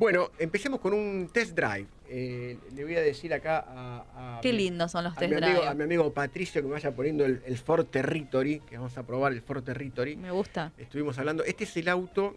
Bueno, empecemos con un test drive. Le voy a decir acá Qué lindos son los test a drive. mi amigo Patricio que me vaya poniendo el Ford Territory, que vamos a probar el Ford Territory. Me gusta. Estuvimos hablando. Este es el auto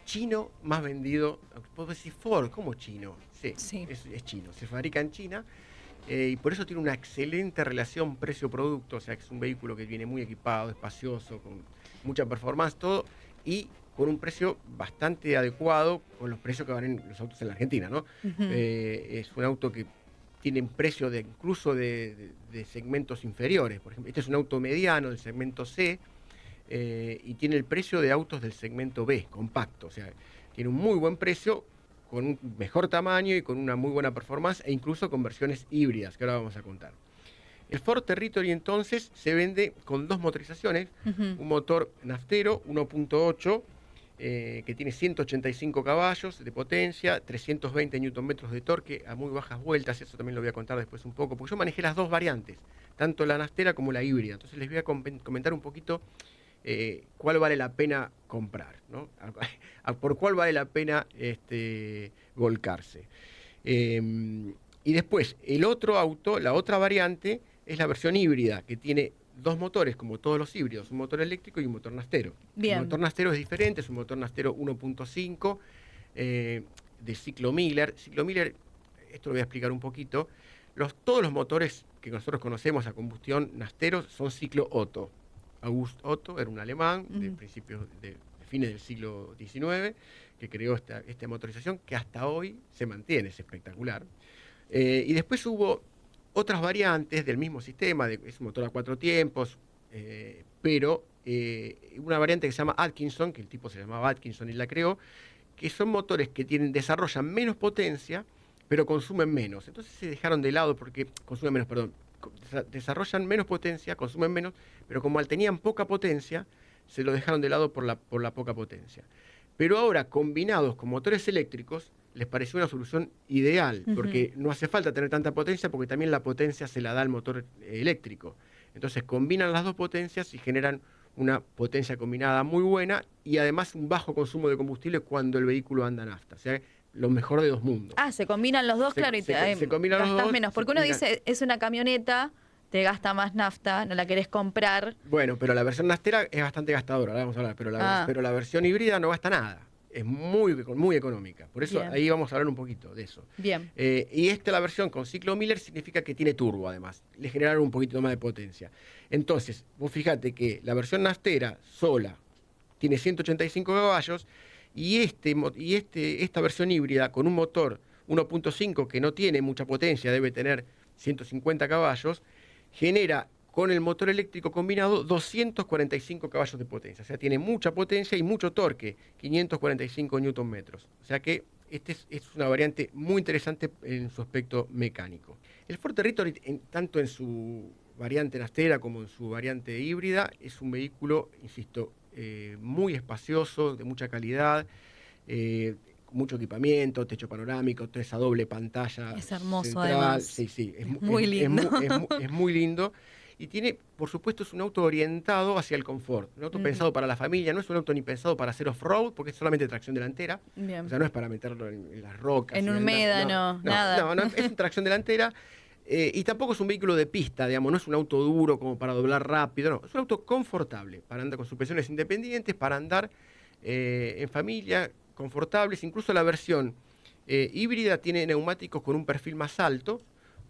chino más vendido. ¿Puedo decir Ford? ¿Cómo chino? Sí. Es chino. Se fabrica en China. Y por eso tiene una excelente relación precio-producto. O sea, que es un vehículo que viene muy equipado, espacioso, con mucha performance, todo. Y con un precio bastante adecuado con los precios que valen los autos en la Argentina, ¿no? Es un auto que tiene un precio incluso de segmentos inferiores. Por ejemplo, este es un auto mediano del segmento C y tiene el precio de autos del segmento B, compacto. O sea, tiene un muy buen precio, con un mejor tamaño y con una muy buena performance, e incluso con versiones híbridas, que ahora vamos a contar. El Ford Territory entonces se vende con dos motorizaciones, un motor naftero 1.8 que tiene 185 caballos de potencia, 320 Nm de torque a muy bajas vueltas. Eso también lo voy a contar después un poco, porque yo manejé las dos variantes, tanto la naftera como la híbrida. Entonces les voy a comentar un poquito cuál vale la pena comprar, ¿no? Por cuál vale la pena volcarse. Y después, el otro auto, la otra variante, es la versión híbrida, que tiene dos motores, como todos los híbridos, un motor eléctrico y un motor nastero. Bien. El motor nastero es diferente, es un motor nastero 1.5 de ciclo Miller. Ciclo Miller, esto lo voy a explicar un poquito. Todos los motores que nosotros conocemos a combustión nasteros son ciclo Otto. August Otto era un alemán de principios de fines del siglo XIX que creó esta motorización que hasta hoy se mantiene, es espectacular. Y después hubo otras variantes del mismo sistema, es un motor a 4 tiempos, pero una variante que se llama Atkinson, que el tipo se llamaba Atkinson y la creó, que son motores que desarrollan menos potencia, pero consumen menos. Entonces se dejaron de lado porque desarrollan menos potencia, consumen menos, pero como tenían poca potencia, se lo dejaron de lado por la poca potencia. Pero ahora, combinados con motores eléctricos, les pareció una solución ideal, porque no hace falta tener tanta potencia, porque también la potencia se la da al motor eléctrico. Entonces combinan las dos potencias y generan una potencia combinada muy buena y además un bajo consumo de combustible cuando el vehículo anda a nafta. O sea, lo mejor de dos mundos. Ah, se combinan los dos, claro, y se combinan los gastás dos, menos. Porque uno dice, es una camioneta, te gasta más nafta, no la querés comprar. Bueno, pero la versión nastera es bastante gastadora, ahora vamos a hablar, pero la versión híbrida no gasta nada. Es muy económica. Por eso ahí vamos a hablar un poquito de eso. Bien. Y la versión con ciclo Miller significa que tiene turbo además. Le generaron un poquito más de potencia. Entonces, vos fijate que la versión naftera sola tiene 185 caballos y esta versión híbrida con un motor 1.5 que no tiene mucha potencia, debe tener 150 caballos, genera con el motor eléctrico combinado 245 caballos de potencia. O sea, tiene mucha potencia y mucho torque, 545 Nm. O sea que es una variante muy interesante en su aspecto mecánico. El Ford Territory, tanto en su variante nastera como en su variante híbrida, es un vehículo, insisto, muy espacioso, de mucha calidad, mucho equipamiento, techo panorámico, esa doble pantalla. Es hermoso central. además. Sí, es muy lindo. Es muy lindo. Y tiene, por supuesto, es un auto orientado hacia el confort. Un auto pensado para la familia, no es un auto ni pensado para hacer off-road, porque es solamente tracción delantera. Bien. O sea, no es para meterlo en las rocas. En un médano, nada. No, es tracción delantera. Y tampoco es un vehículo de pista, digamos, no es un auto duro como para doblar rápido, no. Es un auto confortable, para andar con suspensiones independientes, para andar en familia, confortables. Incluso la versión híbrida tiene neumáticos con un perfil más alto,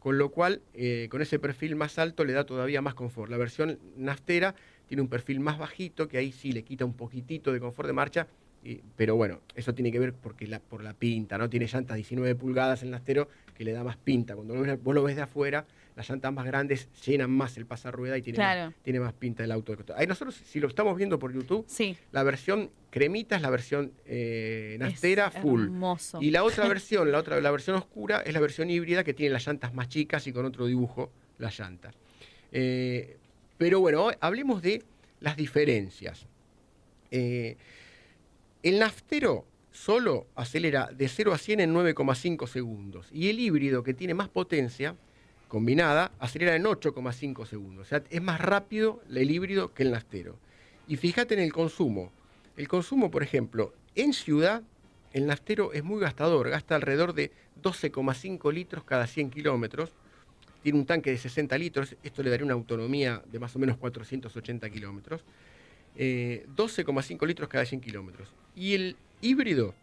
con lo cual, con ese perfil más alto le da todavía más confort. La versión naftera tiene un perfil más bajito, que ahí sí le quita un poquitito de confort de marcha, pero bueno, eso tiene que ver por la pinta, ¿no? Tiene llantas 19 pulgadas el nastero, que le da más pinta. Cuando vos lo ves de afuera, las llantas más grandes llenan más el pasarrueda y tiene más pinta el auto. Ahí nosotros, si lo estamos viendo por YouTube, la versión cremita es la versión nastera full. Hermoso. Y la otra versión, la versión oscura, es la versión híbrida, que tiene las llantas más chicas y con otro dibujo las llantas. Pero bueno, hablemos de las diferencias. El naftero solo acelera de 0 a 100 en 9,5 segundos. Y el híbrido, que tiene más potencia combinada, acelera en 8,5 segundos. O sea, es más rápido el híbrido que el naftero. Y fíjate en el consumo. El consumo, por ejemplo, En ciudad, el naftero es muy gastador, gasta alrededor de 12,5 litros cada 100 kilómetros. Tiene un tanque de 60 litros, esto le daría una autonomía de más o menos 480 kilómetros. 12,5 litros cada 100 kilómetros. Y el híbrido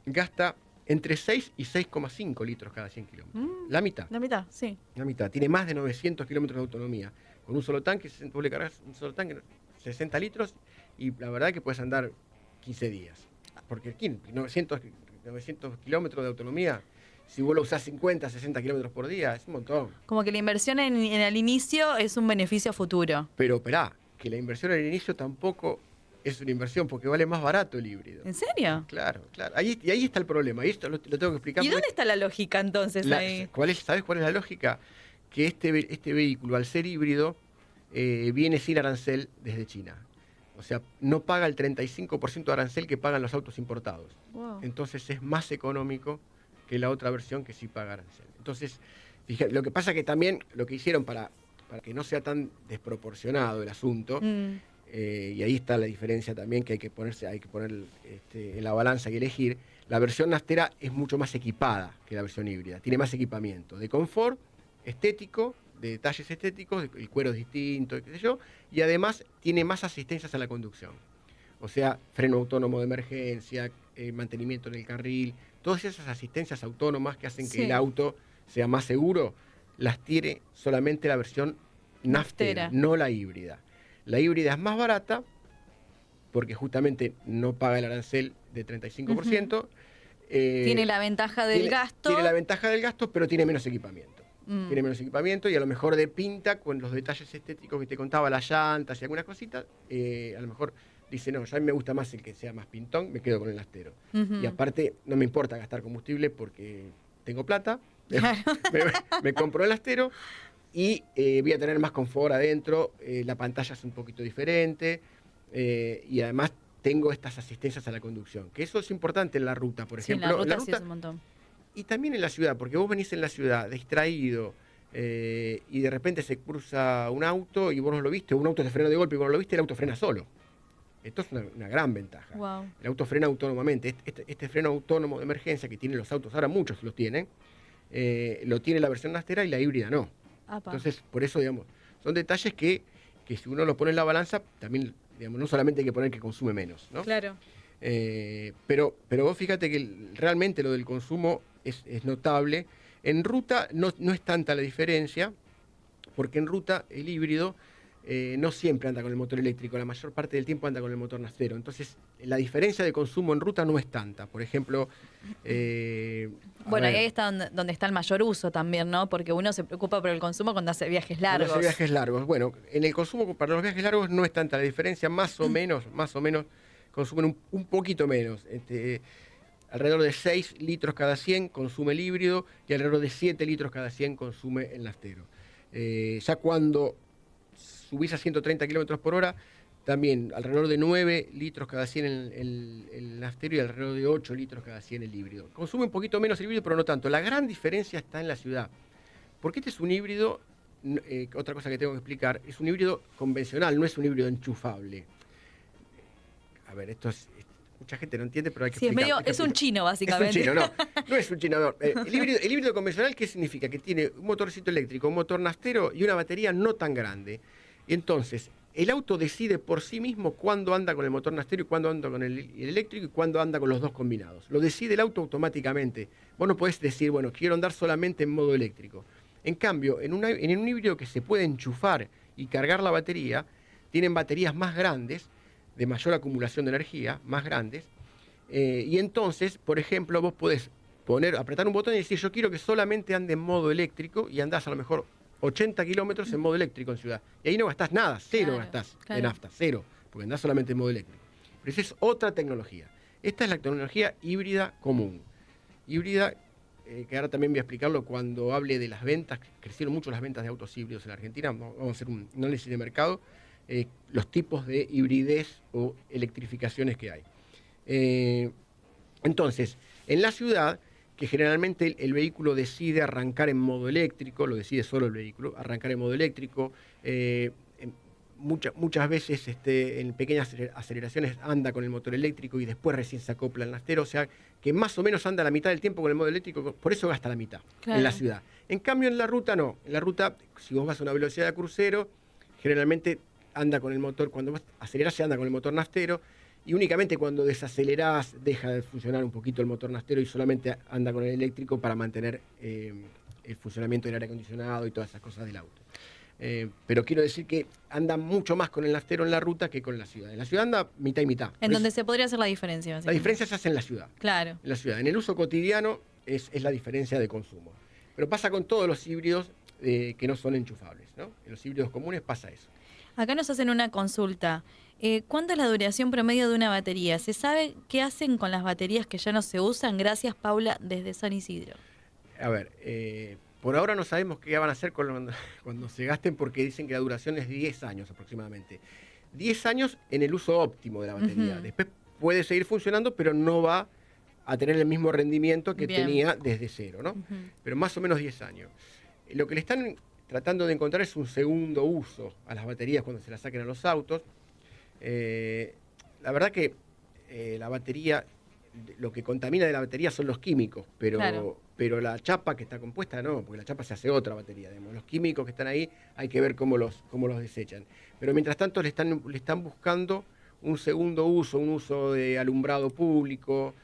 gasta entre 6 y 6,5 litros cada 100 kilómetros. La mitad. La mitad, sí. La mitad. Tiene más de 900 kilómetros de autonomía. Con un solo tanque, vos le cargas un solo tanque, 60 litros, y la verdad que puedes andar 15 días. Porque 900 kilómetros de autonomía, si vos lo usás 50, 60 kilómetros por día, es un montón. Como que la inversión en el inicio es un beneficio futuro. Pero esperá, que la inversión al inicio tampoco es una inversión, porque vale más barato el híbrido. ¿En serio? Claro. Ahí está el problema, y esto lo tengo que explicar. ¿Y dónde está la lógica entonces ahí? ¿Sabés cuál es la lógica? Que este vehículo, al ser híbrido, viene sin arancel desde China. O sea, no paga el 35% de arancel que pagan los autos importados. Wow. Entonces es más económico que la otra versión que sí paga arancel. Entonces, fíjate, lo que pasa que también lo que hicieron para que no sea tan desproporcionado el asunto, y ahí está la diferencia también, que hay que poner en la balanza y elegir. La versión naftera es mucho más equipada que la versión híbrida, tiene más equipamiento de confort, estético, de detalles estéticos, el cuero es distinto, qué sé yo, y además tiene más asistencias a la conducción. O sea, freno autónomo de emergencia, mantenimiento en el carril, todas esas asistencias autónomas que hacen que el auto sea más seguro, las tiene solamente la versión naftera, no la híbrida. La híbrida es más barata porque justamente no paga el arancel de 35%. Tiene la ventaja del gasto. Tiene la ventaja del gasto, pero tiene menos equipamiento. Tiene menos equipamiento y a lo mejor de pinta, con los detalles estéticos que te contaba, las llantas y algunas cositas, a lo mejor dice, no, ya a mí me gusta más el que sea más pintón, me quedo con el naftero. Y aparte, no me importa gastar combustible porque tengo plata, me compro el naftero y voy a tener más confort adentro, la pantalla es un poquito diferente y además tengo estas asistencias a la conducción, que eso es importante en la ruta, por ejemplo. En la ruta sí es un montón. Y también en la ciudad, porque vos venís en la ciudad distraído y de repente se cruza un auto y vos no lo viste, o un auto te frena de golpe y vos no lo viste, el auto frena solo. Esto es una gran ventaja. Wow. El auto frena autónomamente. Este freno autónomo de emergencia que tienen los autos, ahora muchos los tienen, lo tiene la versión naftera y la híbrida no. Apa. Entonces, por eso, digamos, son detalles que si uno los pone en la balanza, también, digamos, no solamente hay que poner que consume menos, ¿no? Claro. Pero vos fíjate que realmente lo del consumo es notable. En ruta no es tanta la diferencia, porque en ruta el híbrido no siempre anda con el motor eléctrico, la mayor parte del tiempo anda con el motor naftero. Entonces, la diferencia de consumo en ruta no es tanta. Por ejemplo... bueno, ahí está donde está el mayor uso también, ¿no? Porque uno se preocupa por el consumo cuando hace viajes largos. Cuando hace viajes largos. Bueno, en el consumo para los viajes largos no es tanta la diferencia, más o menos consumen un poquito menos. Alrededor de 6 litros cada 100 consume el híbrido y alrededor de 7 litros cada 100 consume el naftero. Ya cuando subís a 130 kilómetros por hora, también alrededor de 9 litros cada 100 el naftero y alrededor de 8 litros cada 100 el híbrido. Consume un poquito menos el híbrido, pero no tanto. La gran diferencia está en la ciudad. Porque este es un híbrido, otra cosa que tengo que explicar, es un híbrido convencional, no es un híbrido enchufable. A ver, mucha gente no entiende, pero hay que explicar. Es un chino, básicamente. Es un chino, no es un chino. No. El híbrido convencional, ¿qué significa? Que tiene un motorcito eléctrico, un motor naftero y una batería no tan grande. Y entonces, el auto decide por sí mismo cuándo anda con el motor naftero y cuándo anda con el eléctrico y cuándo anda con los dos combinados. Lo decide el auto automáticamente. Vos no podés decir, bueno, quiero andar solamente en modo eléctrico. En cambio, en un híbrido que se puede enchufar y cargar la batería, tienen baterías más grandes, de mayor acumulación de energía, más grandes, y entonces, por ejemplo, vos podés apretar un botón y decir, yo quiero que solamente ande en modo eléctrico y andás a lo mejor 80 kilómetros en modo eléctrico en ciudad. Y ahí no gastás nada, cero gastás de nafta, cero, porque andás solamente en modo eléctrico. Pero esa es otra tecnología. Esta es la tecnología híbrida común. Híbrida, que ahora también voy a explicarlo cuando hable de las ventas. Crecieron mucho las ventas de autos híbridos en la Argentina. Vamos a hacer un análisis de mercado. Los tipos de hibridez o electrificaciones que hay. Entonces, en la ciudad, que generalmente el vehículo decide arrancar en modo eléctrico, lo decide solo el vehículo, arrancar en modo eléctrico, muchas veces en pequeñas aceleraciones anda con el motor eléctrico y después recién se acopla el naftero, o sea que más o menos anda la mitad del tiempo con el modo eléctrico, por eso gasta la mitad en la ciudad. En cambio en la ruta no, en la ruta si vos vas a una velocidad de crucero, generalmente anda con el motor, cuando vos acelerás se anda con el motor naftero, y únicamente cuando desacelerás deja de funcionar un poquito el motor naftero y solamente anda con el eléctrico para mantener el funcionamiento del aire acondicionado y todas esas cosas del auto. Pero quiero decir que anda mucho más con el naftero en la ruta que con la ciudad. En la ciudad anda mitad y mitad. En donde se podría hacer la diferencia. La diferencia se hace en la ciudad. Claro. En la ciudad. En el uso cotidiano es la diferencia de consumo. Pero pasa con todos los híbridos que no son enchufables, ¿no? En los híbridos comunes pasa eso. Acá nos hacen una consulta. ¿Cuánto es la duración promedio de una batería? ¿Se sabe qué hacen con las baterías que ya no se usan? Gracias, Paula, desde San Isidro. A ver, por ahora no sabemos qué van a hacer cuando se gasten, porque dicen que la duración es 10 años aproximadamente. 10 años en el uso óptimo de la batería. Después puede seguir funcionando, pero no va a tener el mismo rendimiento que tenía desde cero, ¿no? Pero más o menos 10 años. Lo que le están tratando de encontrar es un segundo uso a las baterías cuando se las saquen a los autos. La verdad que la batería, lo que contamina de la batería son los químicos, pero la chapa que está compuesta no, porque la chapa se hace otra batería. Digamos. Los químicos que están ahí hay que ver cómo los desechan. Pero mientras tanto le están buscando un segundo uso, un uso de alumbrado público,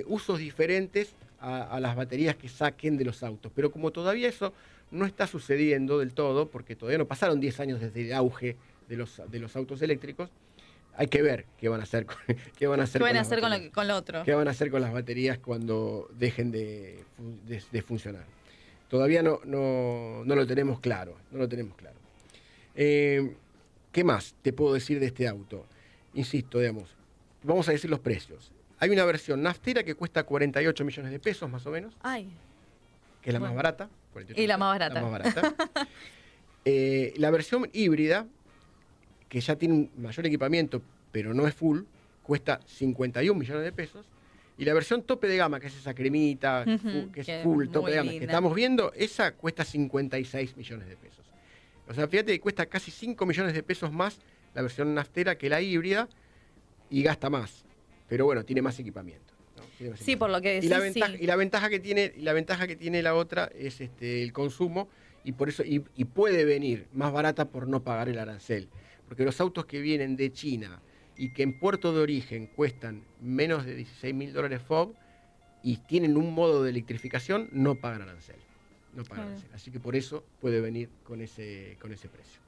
usos diferentes a las baterías que saquen de los autos. Pero como todavía eso no está sucediendo del todo, porque todavía no pasaron 10 años desde el auge de los autos eléctricos, hay que ver qué van a hacer con lo otro. ¿Qué van a hacer con las baterías cuando dejen de funcionar? Todavía no lo tenemos claro. ¿Qué más te puedo decir de este auto? Insisto, vamos a decir los precios. Hay una versión naftera que cuesta 48 millones de pesos más o menos. Ay. Que es la más barata. Y la más barata. La versión híbrida, que ya tiene un mayor equipamiento, pero no es full, cuesta 51 millones de pesos. Y la versión tope de gama, que es esa cremita, que es full, tope de gama, que estamos viendo, esa cuesta 56 millones de pesos. O sea, fíjate que cuesta casi 5 millones de pesos más la versión naftera que la híbrida y gasta más. Pero bueno, tiene más equipamiento. ¿No? Sí, por lo que decís, y la ventaja que tiene la otra es el consumo, y por eso y puede venir más barata por no pagar el arancel. Porque los autos que vienen de China y que en puerto de origen cuestan menos de $16.000 FOB y tienen un modo de electrificación, no pagan arancel. Así que por eso puede venir con ese precio.